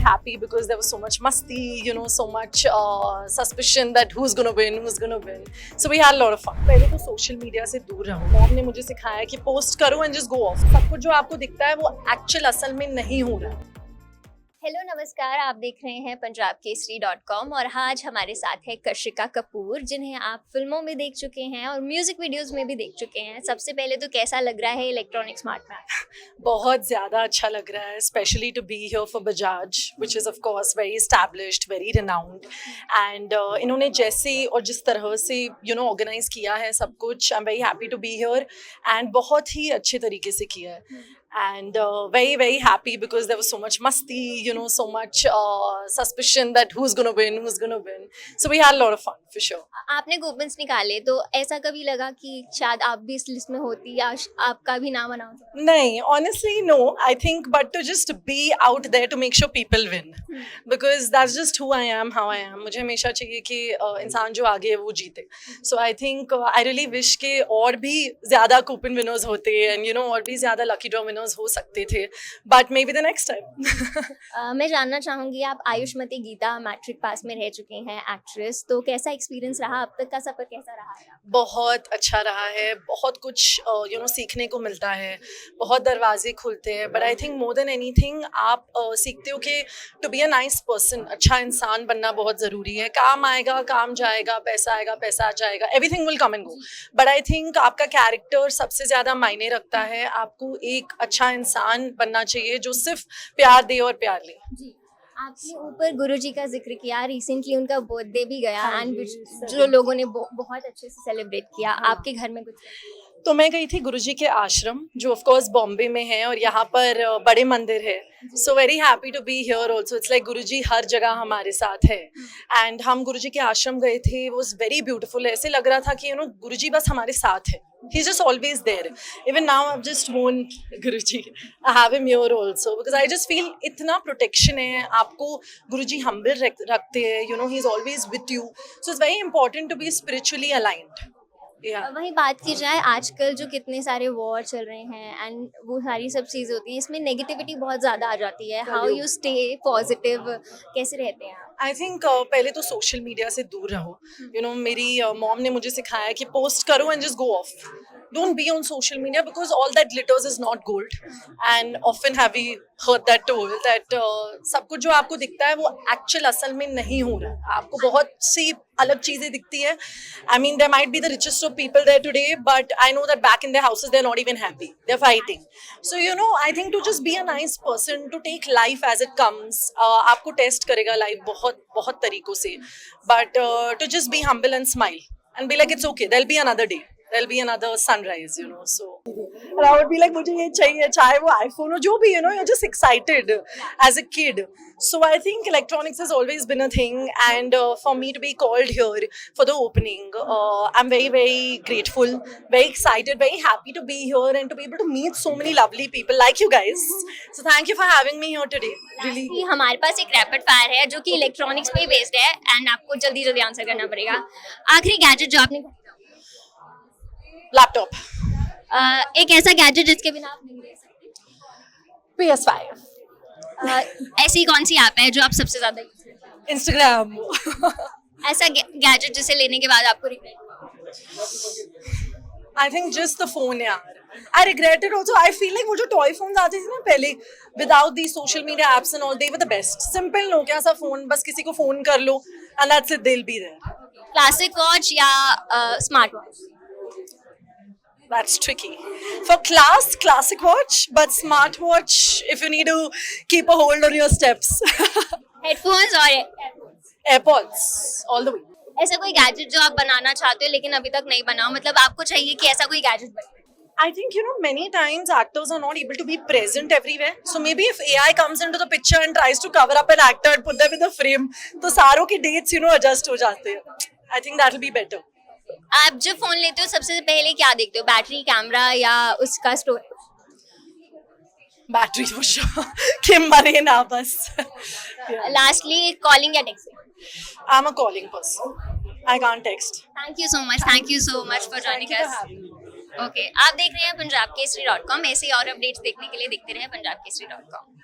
happy because there was so much masti, so much suspicion that who's gonna win. So we had a lot of fun. पहले तो social media से दूर रहो. Mom ने मुझे सिखाया कि पोस्ट करो एंड जस्ट गो ऑफ. सब कुछ जो आपको दिखता है वो एक्चुअल असल में नहीं हो रहा है. हेलो नमस्कार, आप देख रहे हैं punjabkesari.com और आज हमारे साथ है कशिका कपूर, जिन्हें आप फिल्मों में देख चुके हैं और म्यूजिक वीडियोस में भी देख चुके हैं. सबसे पहले तो कैसा लग रहा है इलेक्ट्रॉनिक स्मार्ट मैन? बहुत ज़्यादा अच्छा लग रहा है, specially to be here for Bajaj which is of course very established, very renowned. And इन्होंने जैसे और जिस तरह से ऑर्गेनाइज किया है सब कुछ, I am very happy to be here and बहुत ही अच्छे तरीके से किया है. And very happy because there was so much masti, so much suspicion that who's gonna win. So we had a lot of fun for sure. आपने coupons निकाले तो ऐसा कभी लगा कि शायद आप भी इस लिस्ट में होती या आपका भी नाम अनाउंस? नहीं, honestly no. I think but to just be out there to make sure people win, because that's just who I am, how I am. मुझे हमेशा चाहिए कि इंसान जो आगे है वो जीते. So I think I really wish कि और भी ज़्यादा कूपन विनर्स होते and और भी ज़्यादा लकी ड्रॉ विनर्स हो सकते थे, but maybe the next time. मैं जानना चाहूँगी, आप आयुष्मती गीता मैट्रिक पास में रह चुकी हैं एक्ट्रेस, तो कैसा एक्सपीरियंस रहा? अब तक का सफर कैसा रहा है? बहुत अच्छा रहा है, बहुत कुछ सीखने को मिलता है, बहुत दरवाजे खुलते हैं, but I think more than anything आप सीखते हो कि to be a nice person, अच्छा इंसान बनना बहुत ज़रूरी है. काम आएगा, काम जाएगा, पैसा आएगा, पैसा आ जाएगा, everything will come and go, but I think आपका कैरेक्टर सबसे ज़्यादा मायने रखता है. आपको एक अच्छा इंसान बनना चाहिए जो सिर्फ प्यार दे और प्यार ले. जी, आपने ऊपर गुरुजी का जिक्र किया, रिसेंटली उनका बर्थडे भी गया एंड जो लोगों ने बहुत अच्छे से सेलिब्रेट किया. आपके घर में कुछ? तो मैं गई थी गुरुजी के आश्रम, जो ऑफ कोर्स बॉम्बे में है और यहाँ पर बड़े मंदिर है. So very happy to be here also. It's like Guruji हर जगह हमारे साथ है. एंड हम गुरुजी के आश्रम गए थे, वो वाज वेरी ब्यूटीफुल. ऐसे लग रहा था कि गुरुजी बस हमारे साथ है. He's just always there. Even now I've just known Guruji. I have him here also because I just feel इतना protection है. आपको गुरुजी humble रखते हैं. He's always with you. So it's very important to be spiritually aligned. Yeah. वही बात की जाए, आजकल जो कितने सारे वॉर चल रहे हैं एंड वो सारी सब चीज़ होती हैं, इसमें नेगेटिविटी बहुत ज़्यादा आ जाती है. हाउ यू स्टे पॉजिटिव, कैसे रहते हैं आप? आई थिंक पहले तो सोशल मीडिया से दूर रहो. मेरी मॉम ने मुझे सिखाया कि पोस्ट करो and just go of. Don't be on social media because all that glitters is not gold. And often have we heard that told that सब कुछ जो आपको दिखता है वो actual असल में नहीं हो रहा है. आपको बहुत सी अलग चीज़ें दिखती है. I mean, there might be the richest of people there today, but I know that back in their houses they're not even happy. They're fighting. So I think to just be a nice person, to take life as it comes. आपको test करेगा life बहुत बहुत तरीकों से, but to just be humble and smile and be like it's okay. There'll be another day. There'll be another sunrise, so. And I would be like, मुझे ये चाहिए, चाहे वो iPhone हो, जो भी, you're just excited as a kid. So I think electronics has always been a thing, and for me to be called here for the opening, I'm very grateful, very excited, very happy to be here and to be able to meet so many lovely people like you guys. So thank you for having me here today. Really. हमारे पास एक rapid fire है जो कि electronics पे based है and आपको जल्दी answer करना पड़ेगा. आखिरी गैजेट जो आपने? लैपटॉप. एक ऐसा गैजेट जिसके बिना आप नहीं रह सकते? PS5. ऐसी कौन सी ऐप है जो आप सबसे ज्यादा यूज करते हैं? इंस्टाग्राम. ऐसा गैजेट जिसे लेने के बाद आपको regret? I think just the phone, यार. I regret it also. I feel like वो जो toy phones आते थे ना पहले, without these social media apps and all, they were the best. Simple Nokia सा phone, बस किसी को phone कर लो and that's it, they'll be there. Classic watch या smart watch? That's tricky. For classic watch, but smart watch if you need to keep a hold on your steps. Headphones और AirPods all the way. ऐसा कोई gadget जो आप बनाना चाहते हो लेकिन अभी तक नहीं बना, मतलब आपको चाहिए कि ऐसा कोई गैजेट बने? I think many times actors are not able to be present everywhere. So maybe if AI comes into the picture and tries to cover up an actor and put them in the frame, तो सारों की dates adjust हो जाते हैं. I think that will be better. आप जब phone लेते हो सबसे पहले क्या देखते हो? बैटरी, कैमरा या उसका स्टोरेज? बैटरी फॉर श्योर, कि मरे ना बस. लास्टली कॉलिंग या texting? I am a calling person. I can't text. Thank you so much for joining us. Okay, आप देख रहे हैं punjabkesari.com. ऐसे और अपडेट्स देखने के लिए देखते रहें punjabkesari.com.